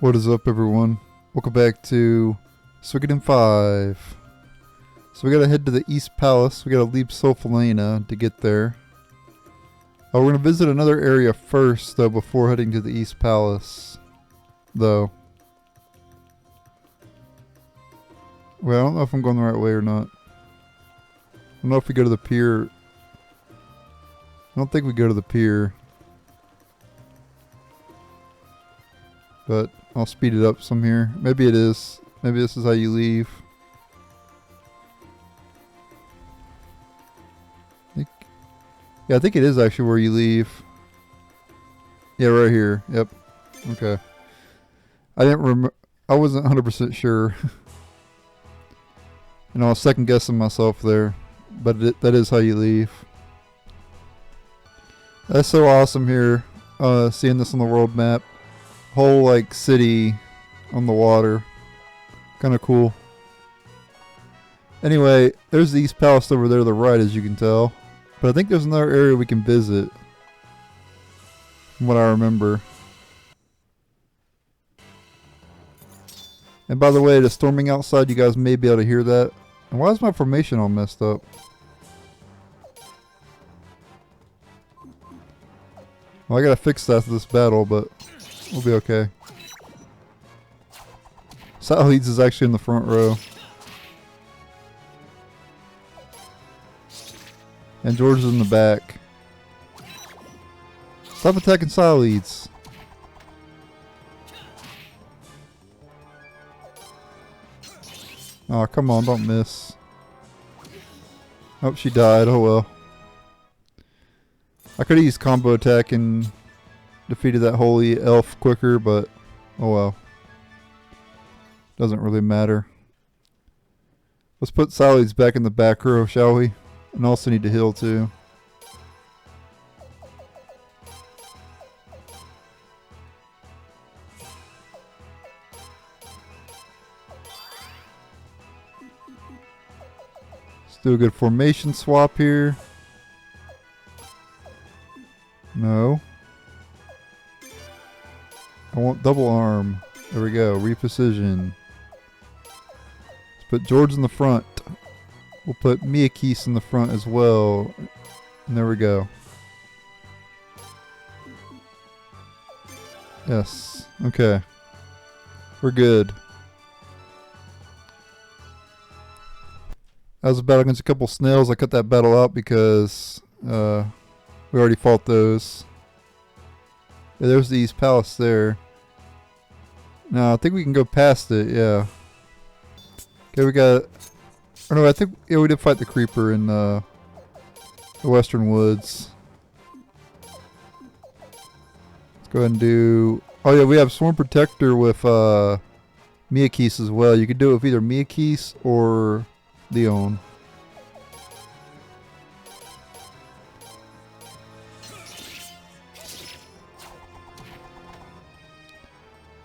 What is up, everyone? Welcome back to Suikoden 5. So we gotta head to the East Palace. We gotta leave Solfalena to get there. We're gonna visit another area first, though, before heading to the East Palace. Though. Well, I don't know if I'm going the right way or not. I don't know if we go to the pier. I don't think we go to the pier. But I'll speed it up some here. Maybe it is. Maybe this is how you leave. I think it is actually where you leave. Yeah, right here. Yep. Okay. I didn't remember. I wasn't 100% sure. I was second guessing myself there. But that is how you leave. That's so awesome here. Seeing this on the world map. Whole like city on the water. Kind of cool. Anyway, there's the East Palace over there to the right, as you can tell. But I think there's another area we can visit. From what I remember. And by the way, the storming outside, you guys may be able to hear that. And why is my formation all messed up? Well, I gotta fix that after this battle, but we'll be okay. Leeds is actually in the front row. And George is in the back. Stop attacking Leeds. Oh, come on, don't miss. Oh, she died. Oh well. I could have used combo attack and defeated that holy elf quicker, but oh well. Doesn't really matter. Let's put Leeds back in the back row, shall we? And also need to heal too. Let's do a good formation swap here. No. I want double arm. There we go. Reposition. Let's put George in the front. We'll put Miyakis in the front as well. And there we go. Yes. Okay. We're good. That was a battle against a couple snails. I cut that battle out because we already fought those. Yeah, there's the East Palace there. No, I think we can go past it, yeah. Okay, we got... Oh no, I think yeah, we did fight the creeper in the Western Woods. Let's go ahead and do... Oh yeah, we have Swarm Protector with Miyakis as well. You could do it with either Miyakis or Leon.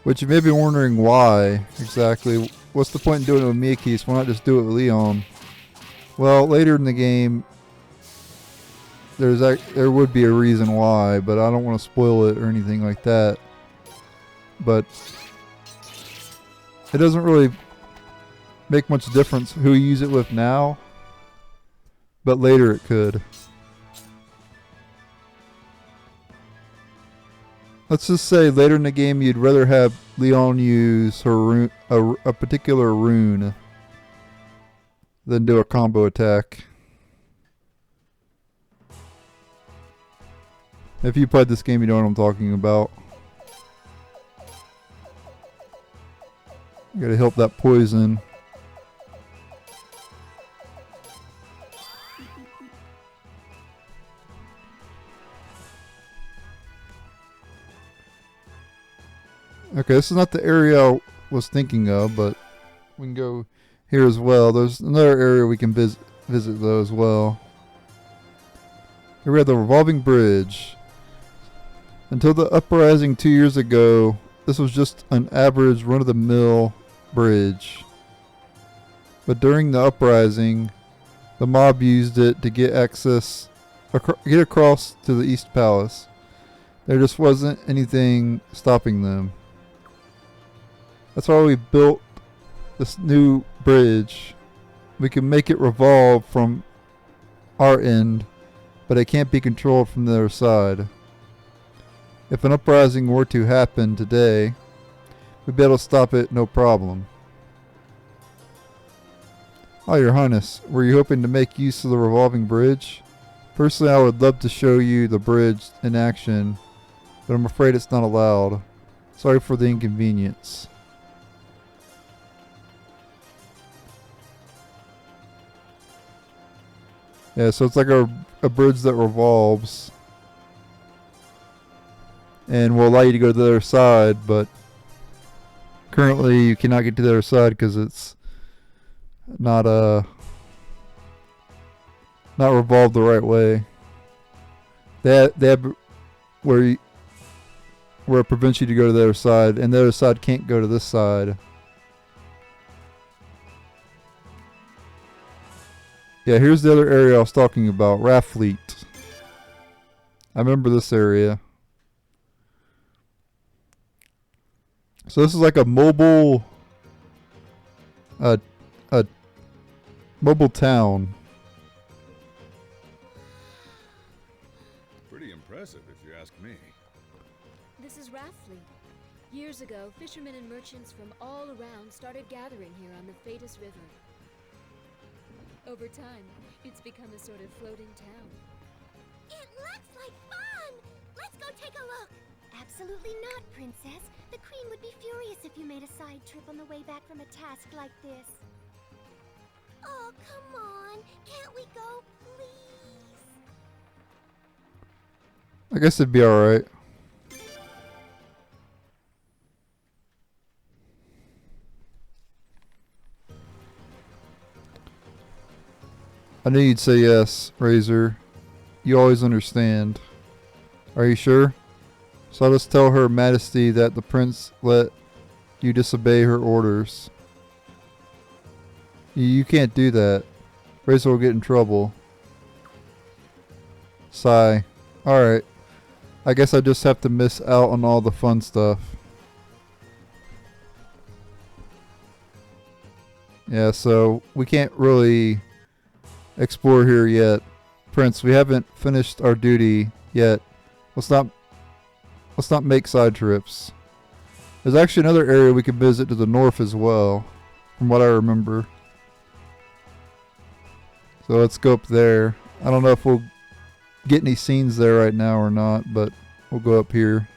Which you may be wondering why exactly. What's the point in doing it with Miyakis? Why not just do it with Leon? Well, later in the game, there would be a reason why, but I don't want to spoil it or anything like that. But it doesn't really make much difference who you use it with now, but later it could. Let's just say later in the game you'd rather have Leon use her rune, a particular rune than do a combo attack. If you played this game, you know what I'm talking about. You gotta help that poison. Okay, this is not the area I was thinking of, but we can go here as well. There's another area we can visit though as well. Here we have the revolving bridge. Until the uprising 2 years ago, this was just an average run-of-the-mill bridge. But during the uprising, the mob used it to get access, get across to the East Palace. There just wasn't anything stopping them. That's why we built this new bridge. We can make it revolve from our end, but it can't be controlled from the other side. If an uprising were to happen today, we'd be able to stop it no problem. Oh, Your Highness, were you hoping to make use of the revolving bridge? Personally, I would love to show you the bridge in action, but I'm afraid it's not allowed. Sorry for the inconvenience. Yeah, so it's like a bridge that revolves. And will allow you to go to the other side, but currently you cannot get to the other side because it's not revolved the right way. They have where it prevents you to go to the other side, and the other side can't go to this side. Yeah, here's the other area I was talking about, Raffleet. I remember this area. So this is like a mobile mobile town. Pretty impressive if you ask me. This is Raffleet. Years ago, fishermen and merchants from all around started gathering here on the Phaetus River. Over time, it's become a sort of floating town. It looks like fun! Let's go take a look! Absolutely not, Princess. The Queen would be furious if you made a side trip on the way back from a task like this. Oh, come on. Can't we go, please? I guess it'd be alright. I knew you'd say yes, Razor. You always understand. Are you sure? So I'll just tell Her Majesty that the Prince let you disobey her orders. You can't do that. Razor will get in trouble. Sigh. Alright. I guess I just have to miss out on all the fun stuff. Yeah, so we can't really explore here yet. Prince, we haven't finished our duty yet. Let's not make side trips. There's actually another area we can visit to the north as well, from what I remember. So let's go up there. I don't know if we'll get any scenes there right now or not, but we'll go up here.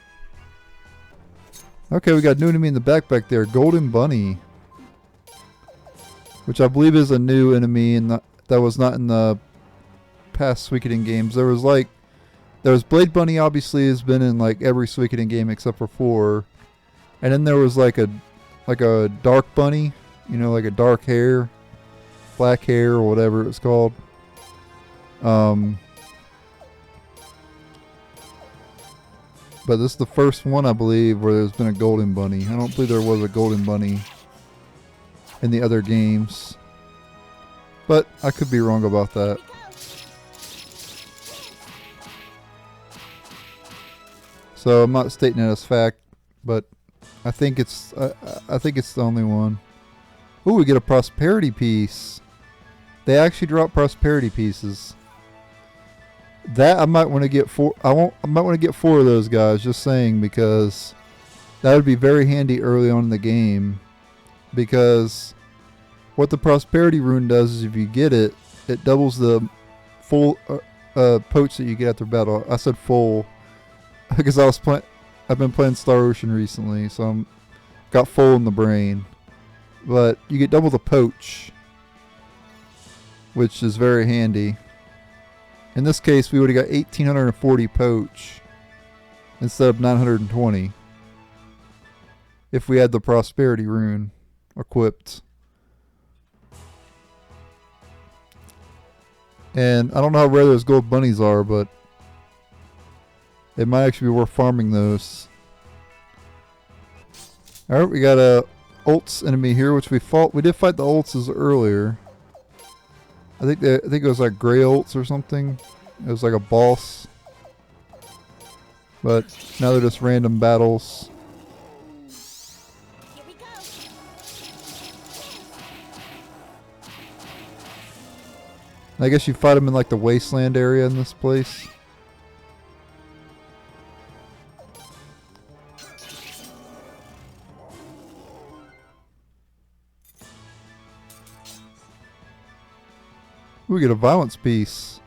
Okay, we got new enemy in the backpack there, Golden Bunny, which I believe is a new enemy and that was not in the past Suikoden games. There was Blade Bunny, obviously has been in like every Suikoden game except for 4. And then there was like a dark bunny, you know, like a dark hair, black hair or whatever it's called. But this is the first one, I believe, where there's been a golden bunny. I don't believe there was a golden bunny in the other games. But I could be wrong about that. So I'm not stating it as fact, but I think it's the only one. Ooh, we get a prosperity piece. They actually drop prosperity pieces. That I might want to get 4. I might want to get 4 of those guys. Just saying, because that would be very handy early on in the game. Because what the prosperity rune does is, if you get it, it doubles the full poach that you get after battle. I said full because I've been playing Star Ocean recently, so I'm got full in the brain. But you get double the poach, which is very handy. In this case, we would have got 1,840 poach instead of 920 if we had the prosperity rune equipped. And I don't know how rare those gold bunnies are, but it might actually be worth farming those. Alright, we got a Ults enemy here, which we fought. We did fight the Ults earlier. I think it was like Grey Ults or something. It was like a boss. But now they're just random battles. Here we go. I guess you fight them in like the wasteland area in this place. We get a violence piece.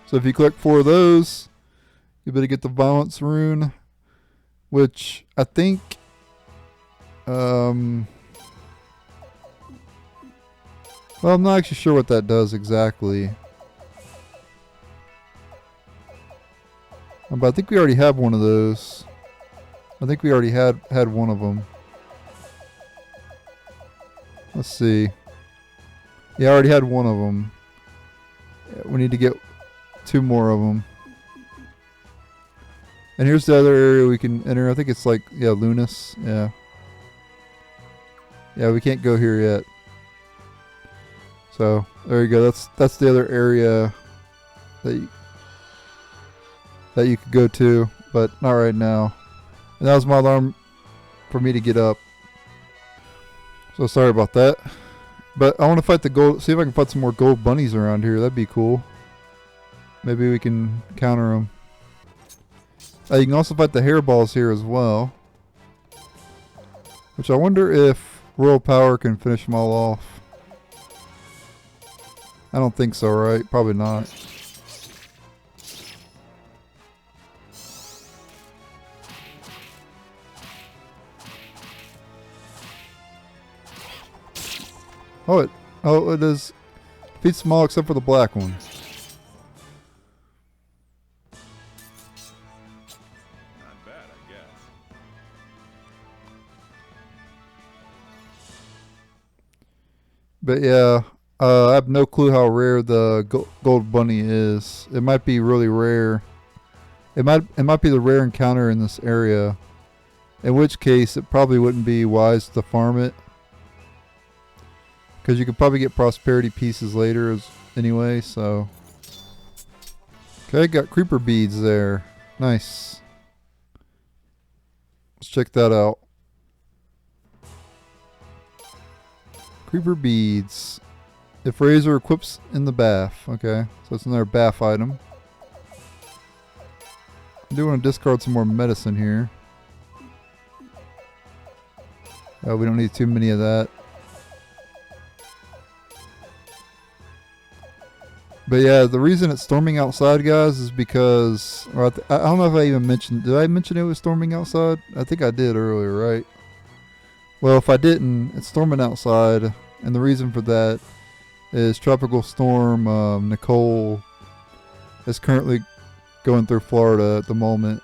So if you collect 4 of those, you better get the violence rune, which I think well, I'm not actually sure what that does exactly. But I think we already have one of those. I think we already had one of them. Let's see. Yeah, I already had one of them. We need to get 2 more of them. And here's the other area we can enter. I think it's like, yeah, Lunas. Yeah. Yeah, we can't go here yet. So, there you go. That's the other area that you could go to, but not right now. And that was my alarm for me to get up. So sorry about that. But I want to fight the gold. See if I can find some more gold bunnies around here. That'd be cool. Maybe we can counter them. You can also fight the hairballs here as well. Which I wonder if Royal Power can finish them all off. I don't think so, right? Probably not. Oh, it is. Defeats them all except for the black one. Not bad, I guess. But yeah, I have no clue how rare the gold bunny is. It might be really rare. It might be the rare encounter in this area. In which case, it probably wouldn't be wise to farm it. Because you could probably get prosperity pieces later anyway, so. Okay, got creeper beads there. Nice. Let's check that out. Creeper beads. If Razor equips in the bath. Okay, so it's another bath item. I do want to discard some more medicine here. Oh, we don't need too many of that. But yeah, the reason it's storming outside, guys, is because I don't know if I even mentioned. Did I mention it was storming outside? I think I did earlier, right? Well, if I didn't, it's storming outside, and the reason for that is Tropical Storm Nicole is currently going through Florida at the moment.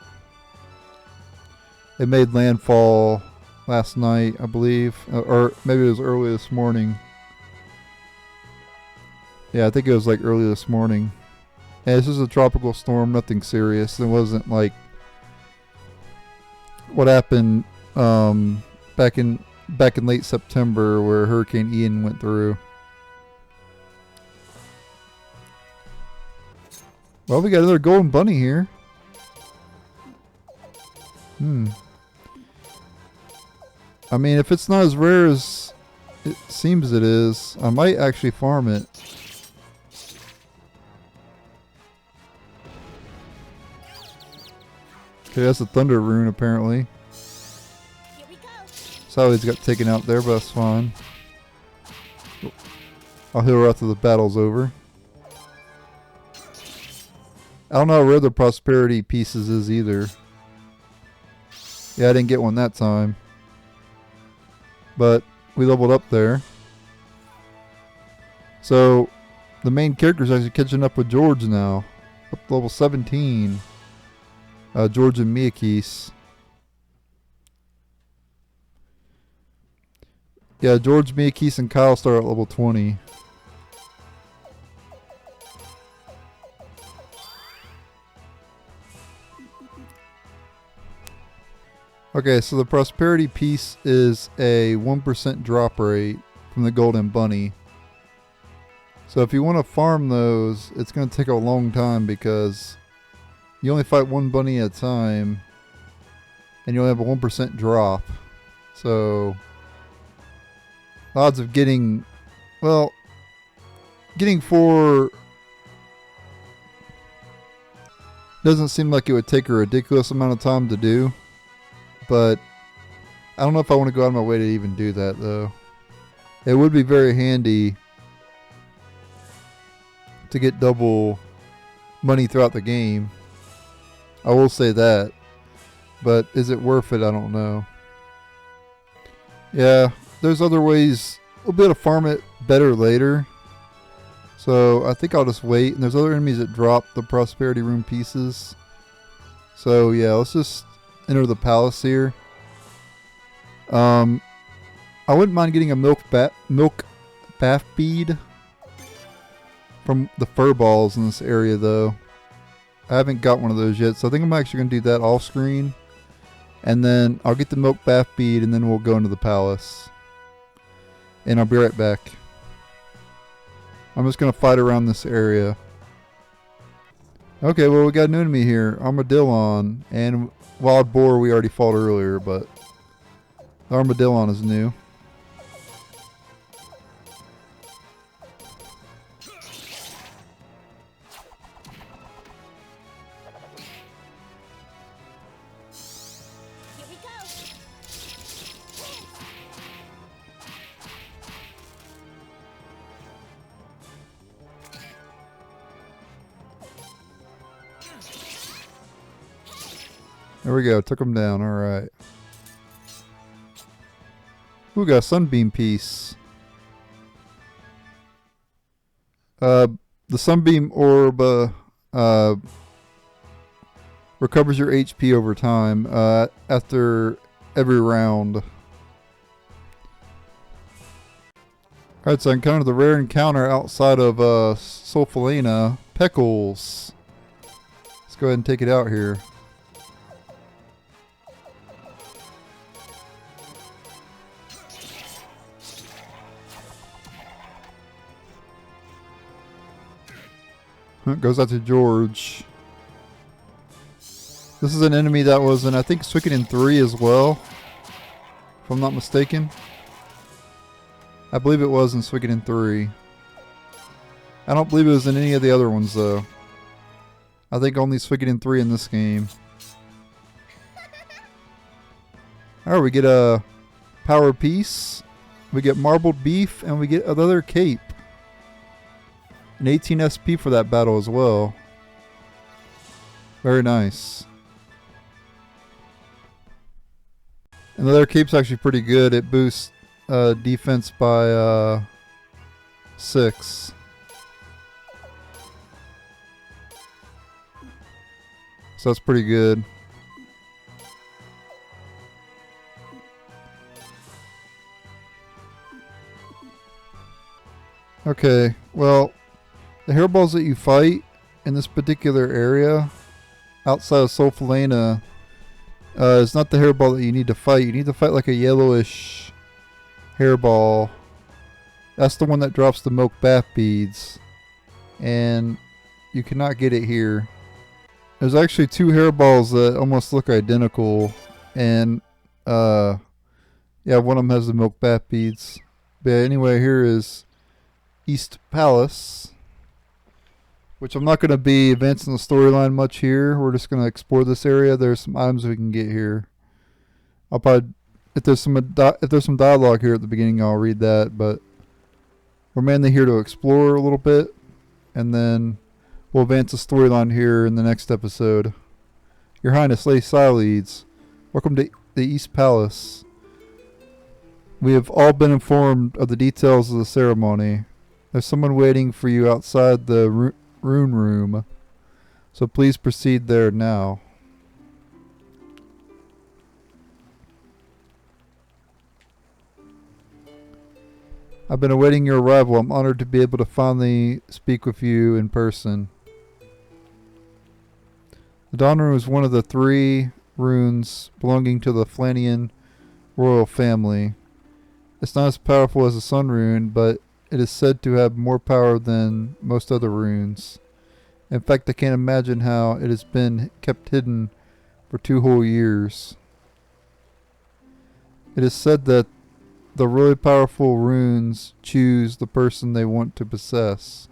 It made landfall last night, I believe, or maybe it was early this morning. Yeah, I think it was like early this morning. Yeah, this is a tropical storm, nothing serious. It wasn't like what happened back in late September where Hurricane Ian went through. Well, we got another golden bunny here. I mean, if it's not as rare as it seems it is, I might actually farm it. Okay, that's a thunder rune apparently. Here we go. Sally's got taken out there, but that's fine. I'll heal her after the battle's over. I don't know how rare the prosperity pieces is either. Yeah, I didn't get one that time. But we leveled up there. So the main character's actually catching up with George now. Up to level 17. George and Miyakis. Yeah, George, Miyakis, and Kyle start at level 20. Okay, so the prosperity piece is a 1% drop rate from the golden bunny. So if you want to farm those, it's going to take a long time because you only fight one bunny at a time and you only have a 1% drop. So odds of getting, well, getting 4 doesn't seem like it would take a ridiculous amount of time to do, but I don't know if I want to go out of my way to even do that though. It would be very handy to get double money throughout the game. I will say that, but is it worth it? I don't know. Yeah, there's other ways. We'll be able to farm it better later. So I think I'll just wait. And there's other enemies that drop the prosperity room pieces. So yeah, let's just enter the palace here. I wouldn't mind getting a milk bath bead from the fur balls in this area though. I haven't got one of those yet, so I think I'm actually going to do that off screen. And then I'll get the milk bath bead and then we'll go into the palace. And I'll be right back. I'm just going to fight around this area. Okay, well we got a new enemy here. Armadillon and Wild Boar we already fought earlier, but the Armadillon is new. Here we go. There we go, took him down, alright. Ooh, got a sunbeam piece. The sunbeam orb recovers your HP over time after every round. Alright, so I encountered the rare encounter outside of Sulfalena, Peckles. Let's go ahead and take it out here. It goes out to George. This is an enemy that was in, I think, Suikoden 3 as well, if I'm not mistaken. I believe it was in Suikoden 3. I don't believe it was in any of the other ones, though. I think only Suikoden 3 in this game. Alright, we get a power piece, we get marbled beef, and we get another cape. An 18 SP for that battle as well. Very nice. And the other cape's actually pretty good. It boosts defense by 6. So that's pretty good. Okay, well, the hairballs that you fight in this particular area outside of Sulfalena is not the hairball that you need to fight. You need to fight like a yellowish hairball. That's the one that drops the milk bath beads. And you cannot get it here. There's actually 2 hairballs that almost look identical. And yeah, one of them has the milk bath beads. But anyway, here is East Palace, which I'm not going to be advancing the storyline much here. We're just going to explore this area. There's some items we can get here. I'll probably, if there's some dialogue here at the beginning, I'll read that. But we're mainly here to explore a little bit, and then we'll advance the storyline here in the next episode. Your Highness, Lady Siledes, welcome to the East Palace. We have all been informed of the details of the ceremony. There's someone waiting for you outside the rune room, so please proceed there now. I've been awaiting your arrival. I'm honored to be able to finally speak with you in person. The Dawn Rune is one of the 3 runes belonging to the Flanian royal family. It's not as powerful as the Sun Rune, but it is said to have more power than most other runes. In fact, I can't imagine how it has been kept hidden for 2 whole years. It is said that the really powerful runes choose the person they want to possess.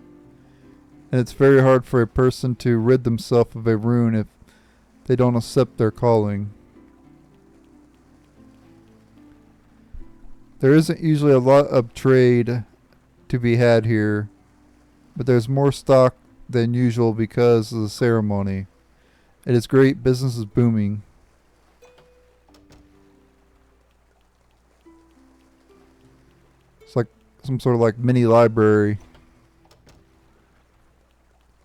And it's very hard for a person to rid themselves of a rune if they don't accept their calling. There isn't usually a lot of trade to be had here, but there's more stock than usual because of the ceremony. It is great, business is booming. It's like some sort of like mini library.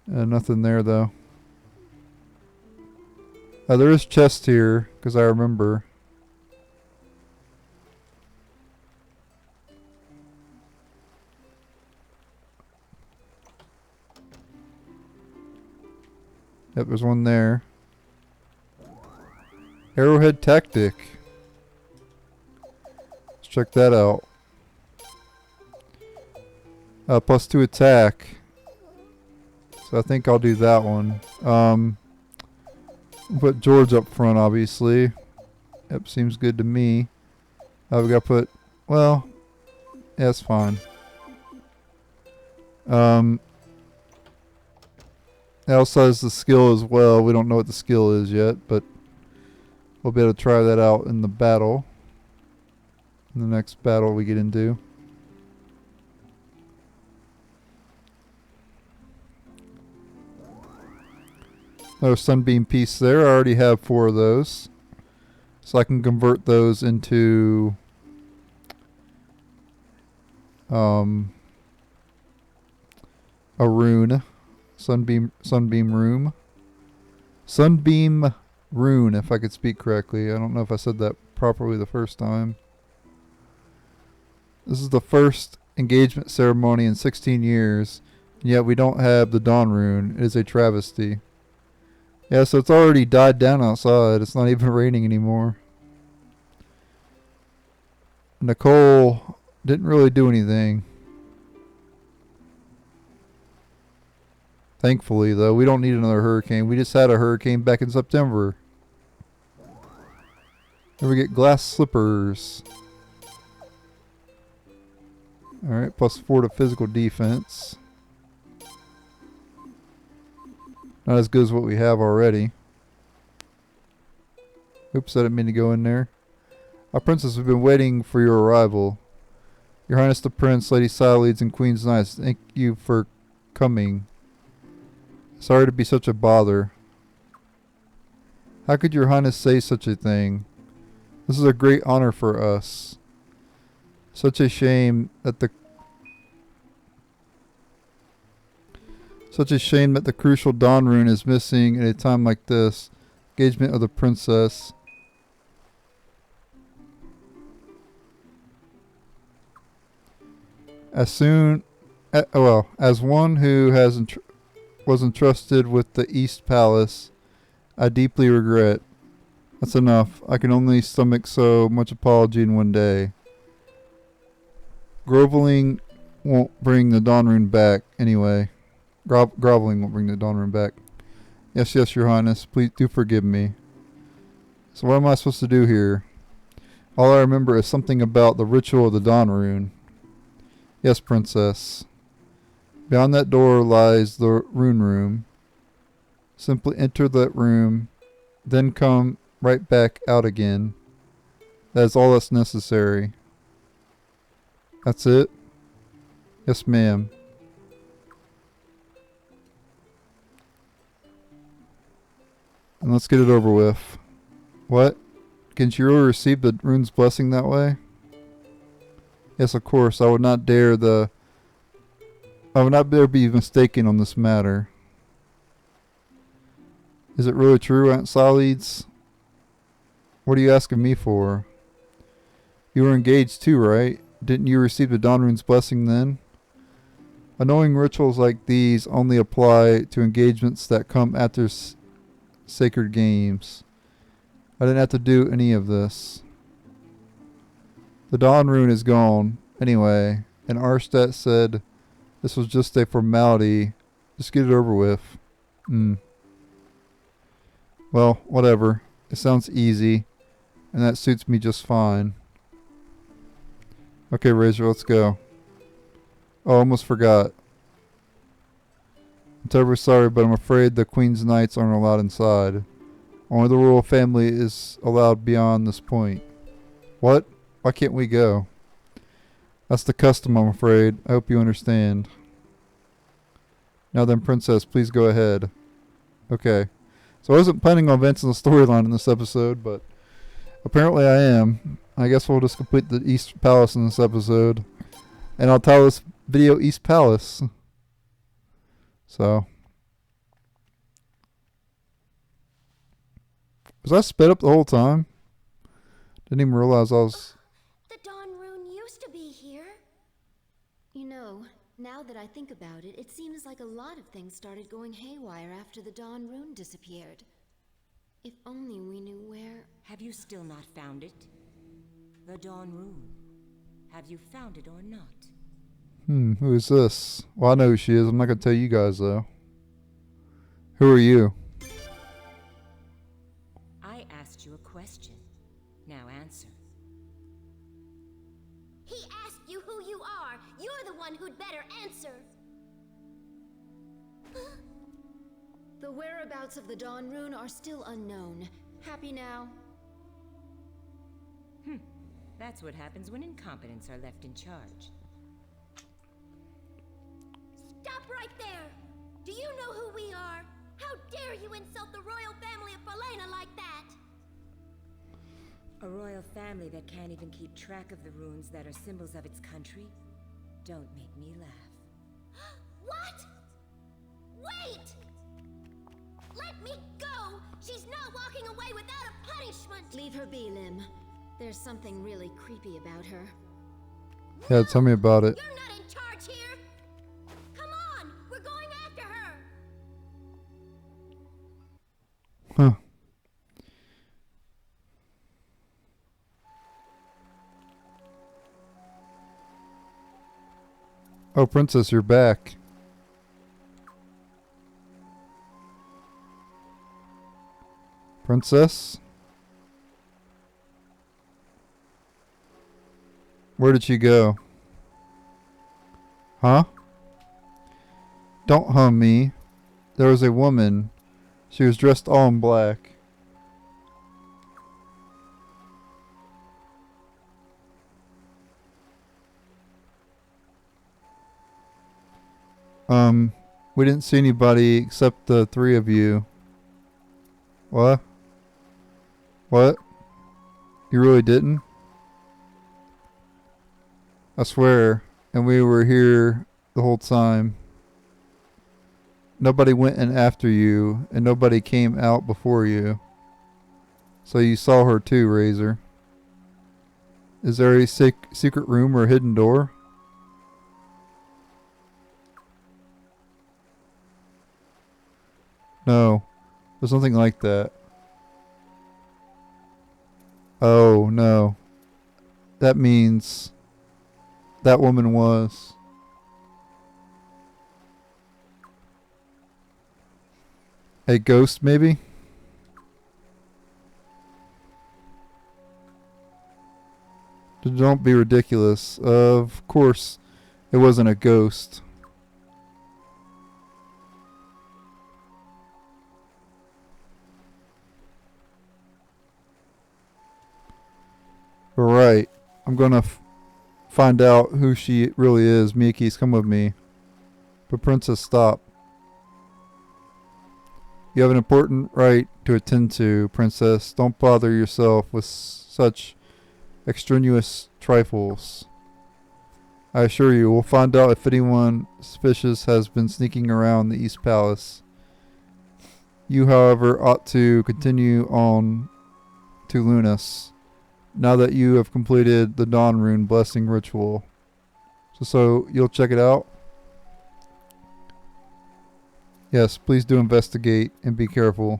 Nothing there though. There is chest here, because I remember. Yep, there's one there. Arrowhead Tactic. Let's check that out. +2 attack. So I think I'll do that one. Put George up front, obviously. Yep, seems good to me. We gotta put, well, yeah, that's fine. It also has the skill as well. We don't know what the skill is yet, but we'll be able to try that out in the battle. In the next battle we get into. Another Sunbeam piece there. I already have 4 of those. So I can convert those into a rune. Sunbeam rune. Sunbeam rune, if I could speak correctly. I don't know if I said that properly the first time. This is the first engagement ceremony in 16 years, and yet we don't have the Dawn rune. It is a travesty. Yeah, so it's already died down outside. It's not even raining anymore. Nicole didn't really do anything. Thankfully, though, we don't need another hurricane. We just had a hurricane back in September. Here we get glass slippers. Alright, +4 to physical defense. Not as good as what we have already. Oops, I didn't mean to go in there. Our princess, we've been waiting for your arrival. Your Highness the Prince, Lady Cyledes, and Queen's Knights, thank you for coming. Sorry to be such a bother. How could your Highness say such a thing? This is a great honor for us. Such a shame that the crucial Dawn rune is missing at a time like this. Engagement of the princess. As one who was entrusted with the East Palace, I deeply regret. That's enough. I can only stomach so much apology in one day. Groveling won't bring the Dawn rune back anyway. Groveling won't bring the Dawn rune back. Yes, your Highness. Please do forgive me. So what am I supposed to do here? All I remember is something about the ritual of the Dawn rune. Yes, Princess. Beyond that door lies the rune room. Simply enter that room, then come right back out again. That is all that's necessary. That's it? Yes, ma'am. And let's get it over with. What? Can she really receive the rune's blessing that way? Yes, of course. I would not dare be mistaken on this matter. Is it really true, Aunt Cyledes? What are you asking me for? You were engaged too, right? Didn't you receive the Dawn rune's blessing then? Annoying rituals like these only apply to engagements that come after sacred games. I didn't have to do any of this. The Dawn rune is gone, anyway, and Arstadt said this was just a formality. Just get it over with. Well, whatever. It sounds easy, and that suits me just fine. Okay, Razor, let's go. Oh, almost forgot. I'm terribly sorry, but I'm afraid the Queen's Knights aren't allowed inside. Only the royal family is allowed beyond this point. What? Why can't we go? That's the custom, I'm afraid. I hope you understand. Now then, Princess, please go ahead. Okay. So I wasn't planning on advancing the storyline in this episode, but apparently I am. I guess we'll just complete the East Palace in this episode. And I'll title this video East Palace. So. Was I sped up the whole time? Didn't even realize I was... The Dawn Rune used to be here. You know, now that I think about it, it seems like a lot of things started going haywire after the Dawn Rune disappeared. If only we knew where... Have you still not found it? The Dawn Rune. Have you found it or not? Who is this? Well, I know who she is. I'm not going to tell you guys, though. Who are you? I asked you a question. Now answer. He asked you who you are. You're the one who'd better answer. The whereabouts of the Dawn Rune are still unknown. Happy now? That's what happens when incompetents are left in charge. Stop right there! Do you know who we are? How dare you insult the royal family of Falena like that? A royal family that can't even keep track of the runes that are symbols of its country? Don't make me laugh. What? Wait! Let me go! She's not walking away without a punishment! Leave her be, Lim. There's something really creepy about her. Yeah, tell me about it. You're not in charge here! Come on! We're going after her! Huh. Oh, Princess, you're back. Princess? Where did she go? Huh? Don't hum me. There was a woman. She was dressed all in black. We didn't see anybody except the three of you. What? What? You really didn't? I swear. And we were here the whole time. Nobody went in after you, and nobody came out before you. So you saw her too, Razor. Is there a secret room or hidden door? No. There's nothing like that. Oh, no. That means that woman was. A ghost, maybe? Don't be ridiculous. Of course, it wasn't a ghost. Alright. I'm gonna find out who she really is. Miyake's come with me. But Princess, stop. You have an important right to attend to, Princess. Don't bother yourself with such extraneous trifles. I assure you, we'll find out if anyone suspicious has been sneaking around the East Palace. You, however, ought to continue on to Lunas, now that you have completed the Dawn Rune blessing ritual. So you'll check it out? Yes, please do investigate and be careful.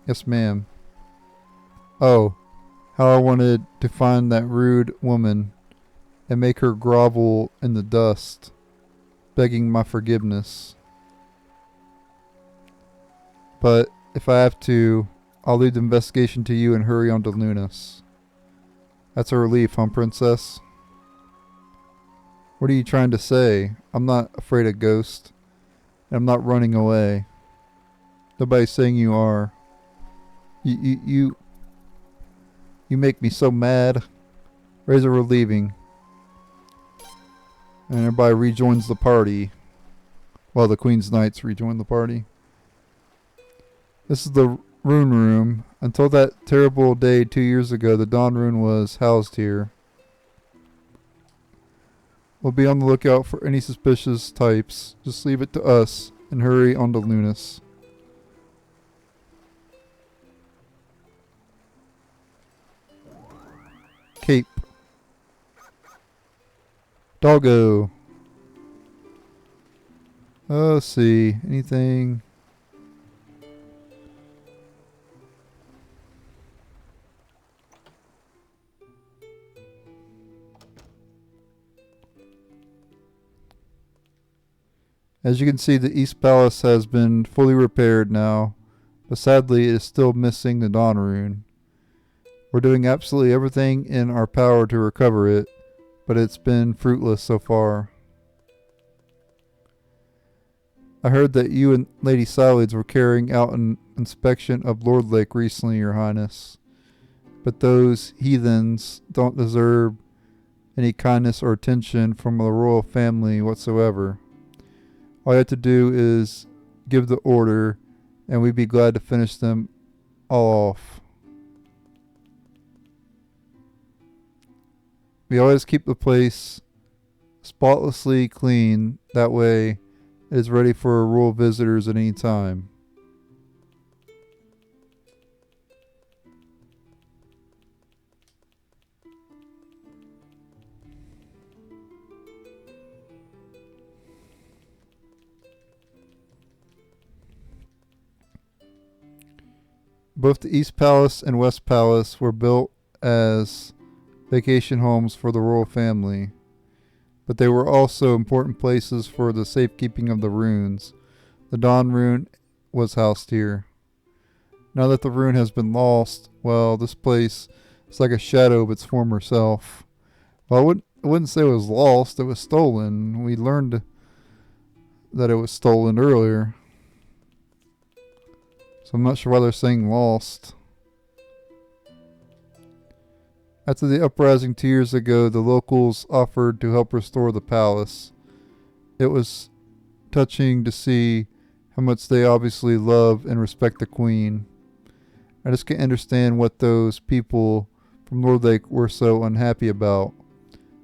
Yes, ma'am. Oh, how I wanted to find that rude woman and make her grovel in the dust, begging my forgiveness. But if I have to, I'll leave the investigation to you and hurry on to Lunas. That's a relief, huh, Princess? What are you trying to say? I'm not afraid of ghosts. I'm not running away. Nobody's saying you are. You make me so mad. Razor, we're leaving. And everybody rejoins the party. Well, the Queen's Knights rejoin the party. This is the Rune Room. Until that terrible day 2 years ago, the Dawn Rune was housed here. We'll be on the lookout for any suspicious types. Just leave it to us and hurry on to Lunas. Cape. Doggo. Let's see. Anything? As you can see, the East Palace has been fully repaired now, but sadly it is still missing the Dawn Rune. We're doing absolutely everything in our power to recover it, but it's been fruitless so far. I heard that you and Lady Silides were carrying out an inspection of Lord Lake recently, Your Highness. But those heathens don't deserve any kindness or attention from the royal family whatsoever. All you have to do is give the order, and we'd be glad to finish them all off. We always keep the place spotlessly clean. That way, it is ready for royal visitors at any time. Both the East Palace and West Palace were built as vacation homes for the royal family, but they were also important places for the safekeeping of the runes. The Dawn Rune was housed here. Now that the rune has been lost, well, this place is like a shadow of its former self. Well, I wouldn't say it was lost, it was stolen. We learned that it was stolen earlier. So I'm not sure why they're saying lost. After the uprising 2 years ago, the locals offered to help restore the palace. It was touching to see how much they obviously love and respect the Queen. I just can't understand what those people from Lord Lake were so unhappy about.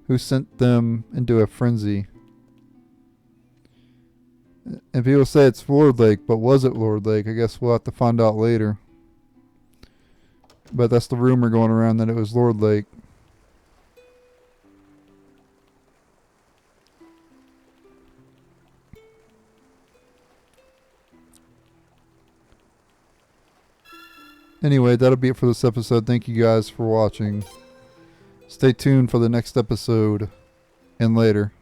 Who sent them into a frenzy? And people say it's Lord Lake, but was it Lord Lake? I guess we'll have to find out later. But that's the rumor going around that it was Lord Lake. Anyway, that'll be it for this episode. Thank you guys for watching. Stay tuned for the next episode and later.